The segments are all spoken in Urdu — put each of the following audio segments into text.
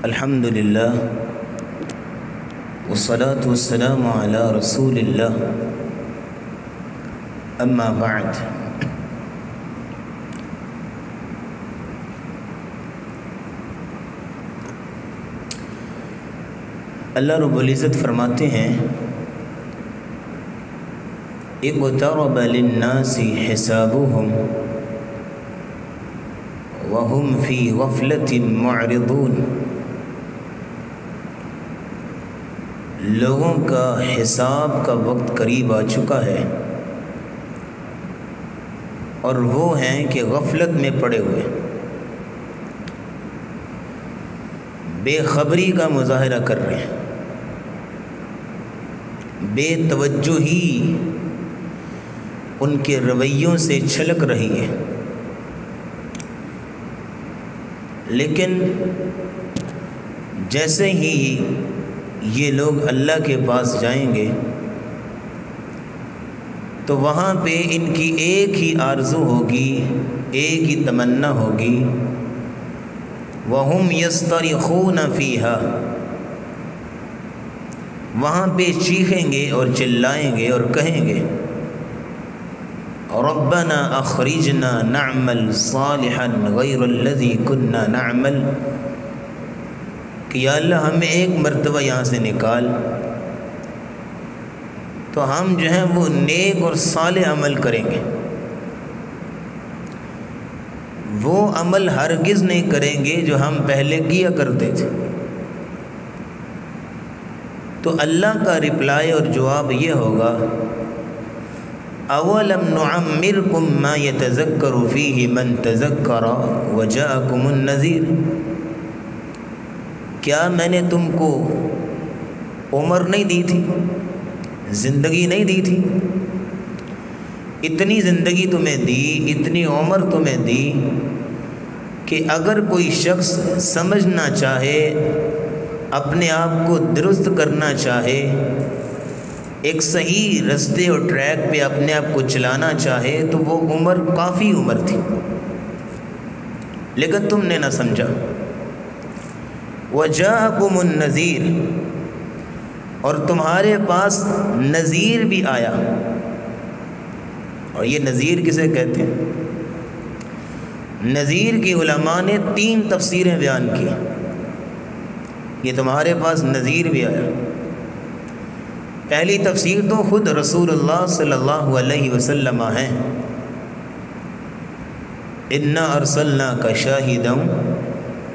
الحمد للہ والصلاة والسلام علی رسول اللہ اما بعد۔ اللہ رب العزت فرماتے ہیں اقترب للناس حسابهم وهم في غفلة معرضون۔ لوگوں کا حساب کا وقت قریب آ چکا ہے اور وہ ہیں کہ غفلت میں پڑے ہوئے، بے خبری کا مظاہرہ کر رہے ہیں، بے توجہی ان کے رویوں سے چھلک رہی ہے۔ لیکن جیسے ہی یہ لوگ اللہ کے پاس جائیں گے تو وہاں پہ ان کی ایک ہی آرزو ہوگی، ایک ہی تمنا ہوگی، وَهُمْ يَصْطَرِخُونَ فِيهَا، وہاں پہ چیخیں گے اور چلائیں گے اور کہیں گے رَبَّنَا أَخْرِجْنَا نَعْمَلْ صَالِحًا غَيْرَ الَّذِي كُنَّا نَعْمَلْ، کہ یا اللہ ہمیں ایک مرتبہ یہاں سے نکال تو ہم جو ہیں وہ نیک اور صالح عمل کریں گے۔ وہ عمل ہرگز نہیں کریں گے جو ہم پہلے کیا کرتے تھے۔ تو اللہ کا رپلائی اور جواب یہ ہوگا اولم نعمرکم ما یتذکر فیہ من تذکر وجاءکم النذیر، کیا میں نے تم کو عمر نہیں دی تھی، زندگی نہیں دی تھی؟ اتنی زندگی تمہیں دی، اتنی عمر تمہیں دی کہ اگر کوئی شخص سمجھنا چاہے، اپنے آپ کو درست کرنا چاہے، ایک صحیح رستے اور ٹریک پہ اپنے آپ کو چلانا چاہے تو وہ عمر کافی عمر تھی، لیکن تم نے نہ سمجھا۔ وَجَاءَكُمُ النَّذِيرُ، اور تمہارے پاس نذیر بھی آیا۔ اور یہ نذیر کسے کہتے ہیں؟ نذیر کی علماء نے 3 تفسیریں بیان کی۔ یہ تمہارے پاس نذیر بھی آیا، پہلی تفسیر تو خود رسول اللہ صلی اللہ علیہ وسلم ہیں، اِنَّا أَرْسَلْنَاكَ شَاهِدًا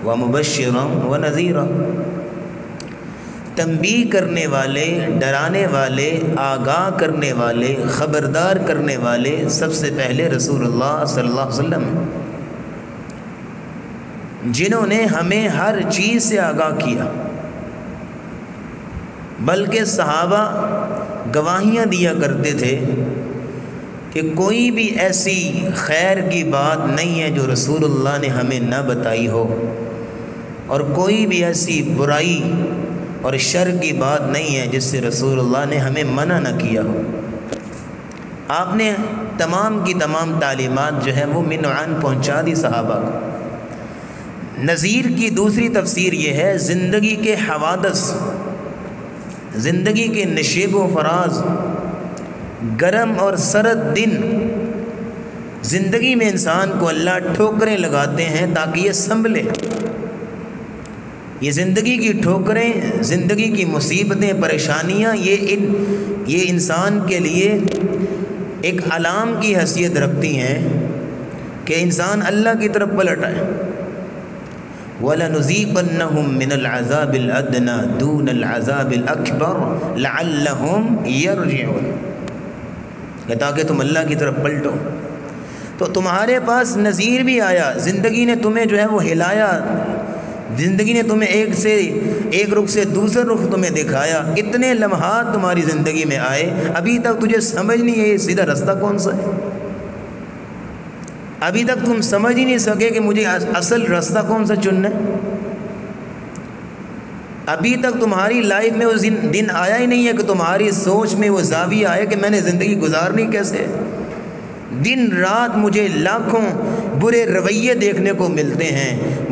وَمُبَشِّرًا وَنَذِيرًا، تنبیہ کرنے والے، ڈرانے والے، آگاہ کرنے والے، خبردار کرنے والے سب سے پہلے رسول اللہ صلی اللہ علیہ وسلم ہیں، جنہوں نے ہمیں ہر چیز سے آگاہ کیا، بلکہ صحابہ گواہیاں دیا کرتے تھے کہ کوئی بھی ایسی خیر کی بات نہیں ہے جو رسول اللہ نے ہمیں نہ بتائی ہو، اور کوئی بھی ایسی برائی اور شر کی بات نہیں ہے جس سے رسول اللہ نے ہمیں منع نہ کیا ہو۔ آپ نے تمام کی تمام تعلیمات جو ہے وہ منعان پہنچا دی صحابہ کو۔ نذیر کی دوسری تفسیر یہ ہے زندگی کے حوادث، زندگی کے نشیب و فراز، گرم اور سرد دن، زندگی میں انسان کو اللہ ٹھوکریں لگاتے ہیں تاکہ یہ سنبھلے۔ یہ زندگی کی ٹھوکریں، زندگی کی مصیبتیں، پریشانیاں، یہ انسان کے لیے ایک علام کی حیثیت رکھتی ہیں کہ انسان اللہ کی طرف پلٹ آئے۔ وَلَنُذِيقَنَّهُم مِّنَ الْعَذَابِ الْأَدْنَىٰ دُونَ الْعَذَابِ الْأَكْبَرِ لَعَلَّهُمْ يَرْجِعُونَ، کہ تاکہ تم اللہ کی طرف پلٹو۔ تو تمہارے پاس نذیر بھی آیا، زندگی نے تمہیں جو ہے وہ ہلایا، زندگی نے تمہیں ایک رخ سے دوسرے رخ تمہیں دکھایا، اتنے لمحات تمہاری زندگی میں آئے، ابھی تک تجھے سمجھ نہیں ہے یہ سیدھا رستہ کون سا ہے، ابھی تک تم سمجھ ہی نہیں سکے کہ مجھے اصل راستہ کون سا چننا ہے، ابھی تک تمہاری لائف میں وہ دن آیا ہی نہیں ہے کہ تمہاری سوچ میں وہ زاویہ آئے کہ میں نے زندگی گزارنی کیسے ہے۔ دن رات مجھے لاکھوں برے رویے دیکھنے کو ملتے ہیں،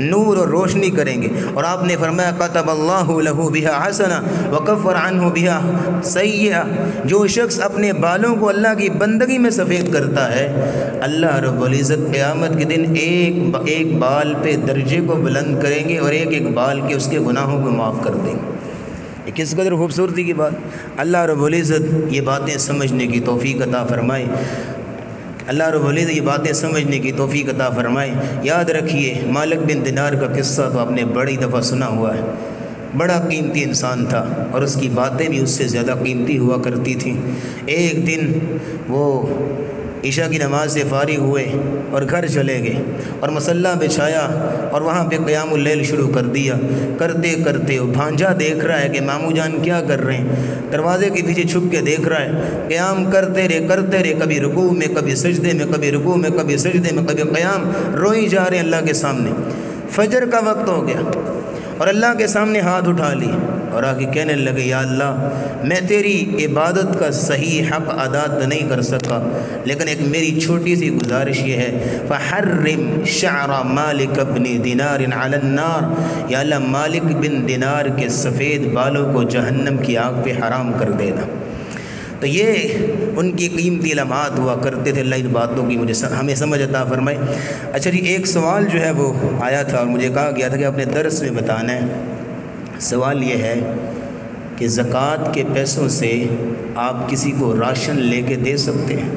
نور اور روشنی کریں گے۔ اور آپ نے فرمایا کتب اللہ لہ بہا حسنہ وکفر عنہ بہا سیئہ، جو شخص اپنے بالوں کو اللہ کی بندگی میں سفید کرتا ہے، اللہ رب العزت قیامت کے دن ایک بال پہ درجے کو بلند کریں گے اور ایک بال کے اس کے گناہوں کو معاف کر دیں گے۔ یہ کس قدر خوبصورتی کی بات۔ اللہ رب العزت یہ باتیں سمجھنے کی توفیق عطا فرمائے، اللہ رب العزت یہ باتیں سمجھنے کی توفیق عطا فرمائے۔ یاد رکھیے مالک بن دینار کا قصہ تو آپ نے بڑی دفعہ سنا ہوا ہے، بڑا قیمتی انسان تھا اور اس کی باتیں بھی اس سے زیادہ قیمتی ہوا کرتی تھیں۔ ایک دن وہ عشاء کی نماز سے فارغ ہوئے اور گھر چلے گئے اور مصلی بچھایا اور وہاں پہ قیام اللیل شروع کر دیا۔ کرتے کرتے وہ بھانجا دیکھ رہا ہے کہ ماموں جان کیا کر رہے ہیں، دروازے کے پیچھے چھپ کے دیکھ رہا ہے، قیام کرتے رہے، کبھی رکوع میں، کبھی سجدے میں، کبھی رکوع میں، کبھی سجدے میں، کبھی قیام، روئی جا رہے ہیں اللہ کے سامنے۔ فجر کا وقت ہو گیا اور اللہ کے سامنے ہاتھ اٹھا لی اور آ کے کہنے لگے یا اللہ میں تیری عبادت کا صحیح حق ادا تو نہیں کر سکا، لیکن ایک میری چھوٹی سی گزارش یہ ہے فحرم شعر مالک بن دینار علی النار، یا اللہ مالک بن دینار کے سفید بالوں کو جہنم کی آگ پہ حرام کر دینا۔ تو یہ ان کی قیمتی لمحات ہوا کرتے تھے۔ اللہ ان باتوں کی ہمیں سمجھ عطا فرمائے۔ اچھا جی، ایک سوال جو ہے وہ آیا تھا اور مجھے کہا گیا تھا کہ اپنے درس میں بتانا ہے۔ سوال یہ ہے کہ زکوٰۃ کے پیسوں سے آپ کسی کو راشن لے کے دے سکتے ہیں؟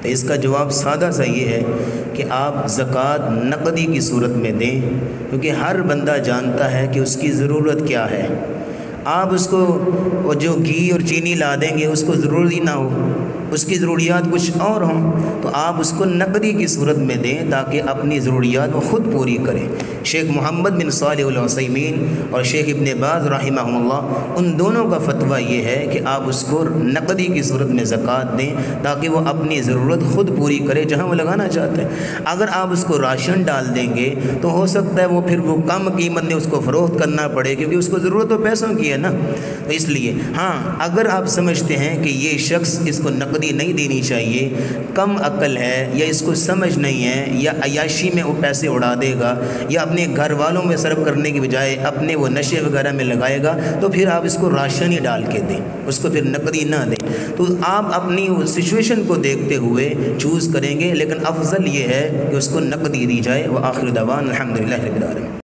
تو اس کا جواب سادہ سا یہ ہے کہ آپ زکوٰۃ نقدی کی صورت میں دیں، کیونکہ ہر بندہ جانتا ہے کہ اس کی ضرورت کیا ہے۔ آپ اس کو وہ جو گھی اور چینی لا دیں گے اس کو ضروری نہ ہو، اس کی ضروریات کچھ اور ہوں، تو آپ اس کو نقدی کی صورت میں دیں تاکہ اپنی ضروریات وہ خود پوری کریں۔ شیخ محمد بن صالح العثیمین اور شیخ ابن باز رحمہم اللہ، ان دونوں کا فتویٰ یہ ہے کہ آپ اس کو نقدی کی صورت میں زکوٰۃ دیں تاکہ وہ اپنی ضرورت خود پوری کرے جہاں وہ لگانا چاہتے ہیں۔ اگر آپ اس کو راشن ڈال دیں گے تو ہو سکتا ہے وہ پھر وہ کم قیمت میں اس کو فروخت کرنا پڑے، کیونکہ اس کو ضرورت تو پیسوں کی ہے نا۔ تو اس لیے ہاں، اگر آپ سمجھتے ہیں کہ یہ شخص اس کو نقدی نہیں دینی چاہیے، کم عقل ہے یا اس کو سمجھ نہیں ہے یا عیاشی میں وہ پیسے اڑا دے گا یا اپنے گھر والوں میں صرف کرنے کی بجائے اپنے وہ نشے وغیرہ میں لگائے گا، تو پھر آپ اس کو راشن ہی ڈال کے دیں، اس کو پھر نقدی نہ دیں۔ تو آپ اپنی سچویشن کو دیکھتے ہوئے چوز کریں گے، لیکن افضل یہ ہے کہ اس کو نقدی دی جائے۔ وآخر دعوانا الحمدللہ رب العالمین۔